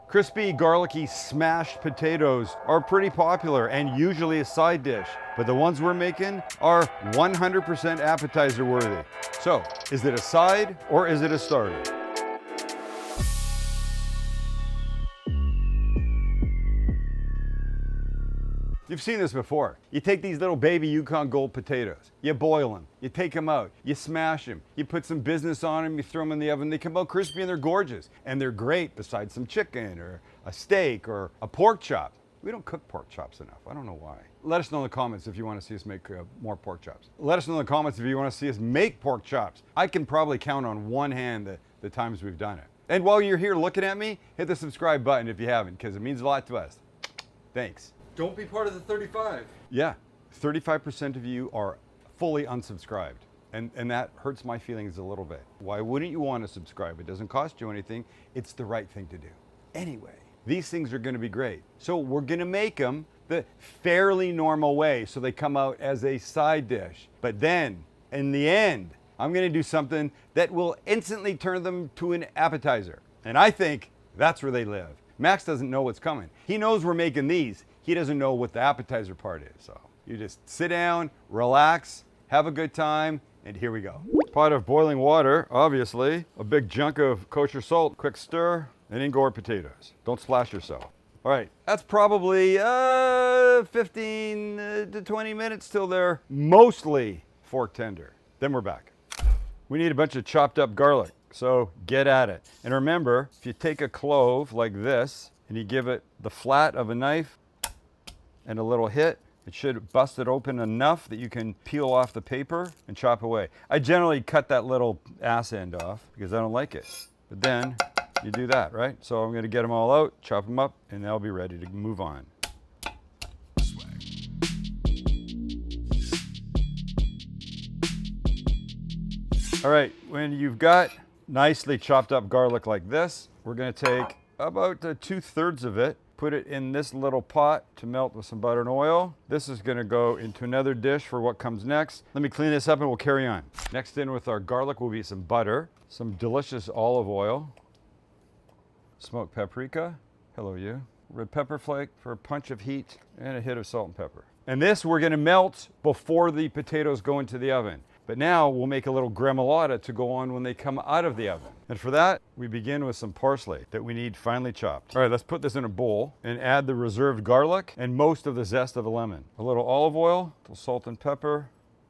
Crispy, garlicky, smashed potatoes are pretty popular and usually a side dish, but the ones we're making are 100% appetizer worthy. So, is it a side or is it a starter? You've seen this before. You take these little baby Yukon Gold potatoes, you boil them, you take them out, you smash them, you put some business on them, you throw them in the oven, they come out crispy and they're gorgeous. And they're great beside some chicken or a steak or a pork chop. We don't cook pork chops enough. I don't know why. Let us know in the comments if you want to see us make more pork chops. Let us know in the comments if you want to see us make pork chops. I can probably count on one hand the times we've done it. And while you're here looking at me, hit the subscribe button if you haven't, because it means a lot to us. Thanks. Don't be part of the 35. Yeah, 35% of you are fully unsubscribed. And that hurts my feelings a little bit. Why wouldn't you want to subscribe? It doesn't cost you anything. It's the right thing to do. Anyway, these things are going to be great. So we're going to make them the fairly normal way so they come out as a side dish. But then, in the end, I'm going to do something that will instantly turn them to an appetizer. And I think that's where they live. Max doesn't know what's coming. He knows we're making these. He doesn't know what the appetizer part is. So you just sit down, relax, have a good time, and here we go. Pot of boiling water, obviously. A big chunk of kosher salt, quick stir, and in go our potatoes. Don't splash yourself. All right, that's probably 15 to 20 minutes till they're mostly fork tender. Then we're back. We need a bunch of chopped up garlic, so get at it. And remember, if you take a clove like this and you give it the flat of a knife and a little hit, it should bust it open enough that you can peel off the paper and chop away. I generally cut that little ass end off because I don't like it. But then you do that, right? So I'm gonna get them all out, chop them up, and they'll be ready to move on. All right, when you've got nicely chopped up garlic like this, we're gonna take about 2/3 of it, put it in this little pot to melt with some butter and oil. This is gonna go into another dish for what comes next. Let me clean this up and we'll carry on. Next in with our garlic will be some butter, some delicious olive oil, smoked paprika, hello you, red pepper flake for a punch of heat, and a hit of salt and pepper. And this we're gonna melt before the potatoes go into the oven. But now we'll make a little gremolata to go on when they come out of the oven. And for that, we begin with some parsley that we need finely chopped. All right, let's put this in a bowl and add the reserved garlic and most of the zest of a lemon. A little olive oil, a little salt and pepper,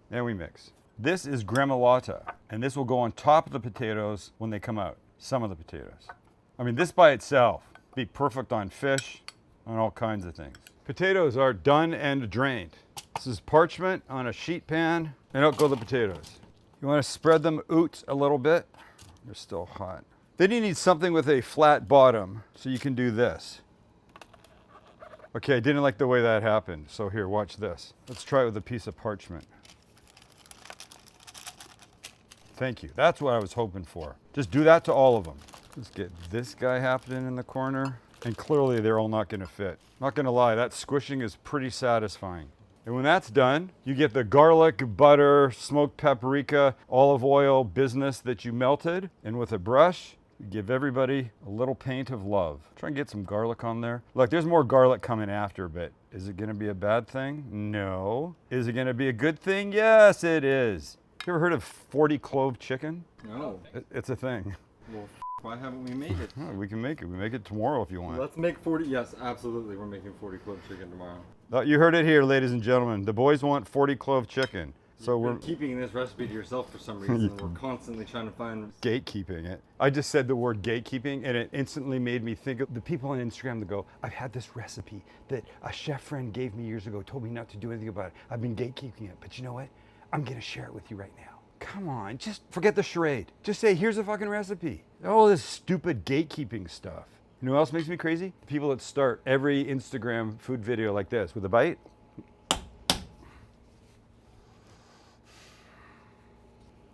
and we mix. This is gremolata, and this will go on top of the potatoes when they come out, some of the potatoes. I mean, this by itself be perfect on fish, on all kinds of things. Potatoes are done and drained. This is parchment on a sheet pan, and out go the potatoes. You want to spread them out a little bit. They're still hot. Then you need something with a flat bottom, so you can do this. Okay, I didn't like the way that happened, so here, watch this. Let's try it with a piece of parchment. Thank you, that's what I was hoping for. Just do that to all of them. Let's get this guy happening in the corner, and clearly they're all not gonna fit. Not gonna lie, that squishing is pretty satisfying. And when that's done, you get the garlic, butter, smoked paprika, olive oil business that you melted. And with a brush, you give everybody a little paint of love. Try and get some garlic on there. Look, there's more garlic coming after, but is it gonna be a bad thing? No. Is it gonna be a good thing? Yes, it is. You ever heard of 40 clove chicken? No. It's a thing. Well, why haven't we made it? Oh, we can make it. We make it tomorrow if you want. Let's make 40. Yes, absolutely. We're making 40 clove chicken tomorrow. You heard it here, ladies and gentlemen. The boys want 40 clove chicken. So we're keeping this recipe to yourself for some reason. We're constantly trying to find gatekeeping it. I just said the word gatekeeping and it instantly made me think of the people on Instagram that go, I've had this recipe that a chef friend gave me years ago, told me not to do anything about it. I've been gatekeeping it, but you know what? I'm gonna share it with you right now. Come on, just forget the charade. Just say, here's a fucking recipe. All this stupid gatekeeping stuff. You know what else makes me crazy? People that start every Instagram food video like this with a bite.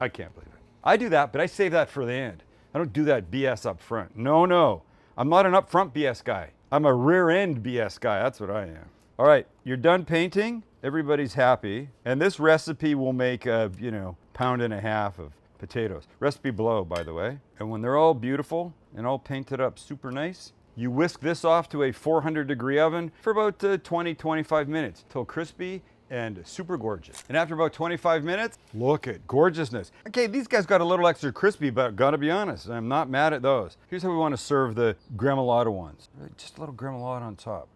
I can't believe it. I do that, but I save that for the end. I don't do that BS up front. No. I'm not an upfront BS guy. I'm a rear end BS guy. That's what I am. All right, you're done painting. Everybody's happy. And this recipe will make a, 1.5 pounds of potatoes. Recipe below, by the way. And when they're all beautiful and all painted up super nice, You whisk this off to a 400-degree oven for about 20-25 minutes till crispy and super gorgeous. And after about 25 minutes, look at gorgeousness. Okay, these guys got a little extra crispy, but gotta be honest, I'm not mad at those. Here's how we want to serve the gremolata ones. Just a little gremolata on top.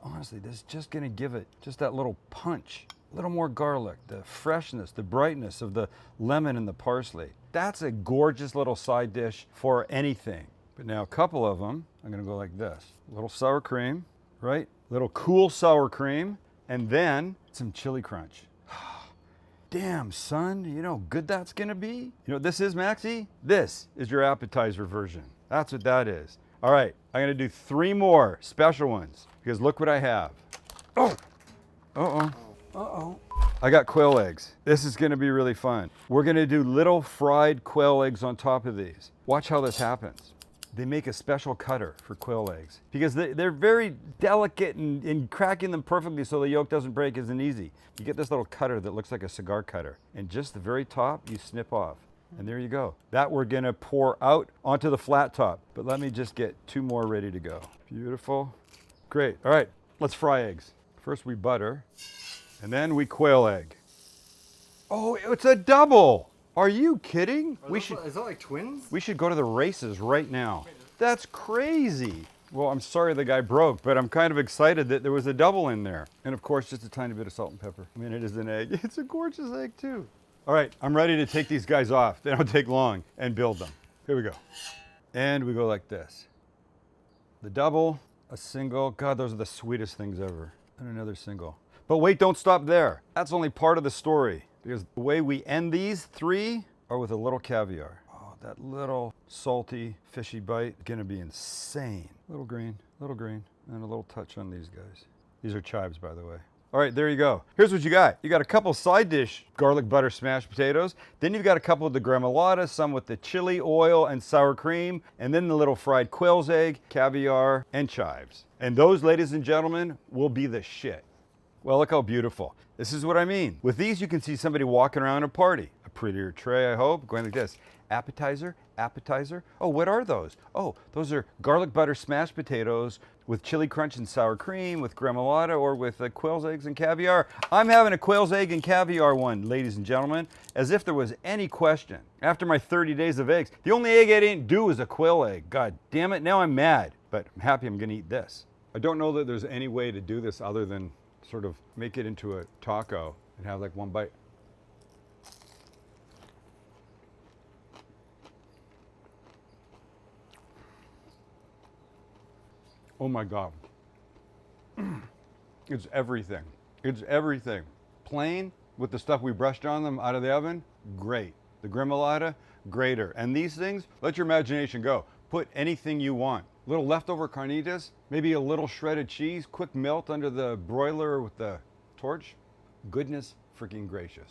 Honestly, this is just gonna give it just that little punch. A little more garlic, the freshness, the brightness of the lemon and the parsley. That's a gorgeous little side dish for anything. But now a couple of them, I'm gonna go like this. A little sour cream, right? A little cool sour cream, and then some chili crunch. Damn, son, you know how good that's gonna be? You know what this is, Maxie? This is your appetizer version. That's what that is. All right, I'm gonna do 3 more special ones because look what I have. Oh, uh-oh. Uh-oh. I got quail eggs. This is gonna be really fun. We're gonna do little fried quail eggs on top of these. Watch how this happens. They make a special cutter for quail eggs because they're very delicate and cracking them perfectly so the yolk doesn't break isn't easy. You get this little cutter that looks like a cigar cutter, and just the very top you snip off. And there you go. That we're gonna pour out onto the flat top. But let me just get 2 more ready to go. Beautiful. Great. All right, let's fry eggs. First we butter, and then we quail egg. Oh, it's a double. Are you kidding? Is that like twins? We should go to the races right now. That's crazy. Well, I'm sorry the guy broke, but I'm kind of excited that there was a double in there. And of course, just a tiny bit of salt and pepper. I mean, it is an egg. It's a gorgeous egg too. All right, I'm ready to take these guys off. They don't take long, and build them. Here we go. And we go like this. The double, a single. God, those are the sweetest things ever. And another single. But wait, don't stop there. That's only part of the story. Because the way we end these 3 are with a little caviar. Oh, that little salty, fishy bite, gonna be insane. Little green, and a little touch on these guys. These are chives, by the way. All right, there you go. Here's what you got. You got a couple side dish garlic butter smashed potatoes. Then you've got a couple of the gremolata, some with the chili oil and sour cream, and then the little fried quail's egg, caviar, and chives. And those, ladies and gentlemen, will be the shit. Well, look how beautiful. This is what I mean. With these, you can see somebody walking around a party. A prettier tray, I hope, going like this. Appetizer, appetizer. Oh, what are those? Oh, those are garlic butter smashed potatoes with chili crunch and sour cream, with gremolata, or with quail's eggs and caviar. I'm having a quail's egg and caviar one, ladies and gentlemen, as if there was any question. After my 30 days of eggs, the only egg I didn't do was a quail egg. God damn it, now I'm mad. But I'm happy I'm gonna eat this. I don't know that there's any way to do this other than sort of make it into a taco and have like one bite. Oh my God. It's everything. It's everything. Plain with the stuff we brushed on them out of the oven, great. The gremolata, greater. And these things, let your imagination go. Put anything you want. Little leftover carnitas, maybe a little shredded cheese, quick melt under the broiler with the torch. Goodness freaking gracious.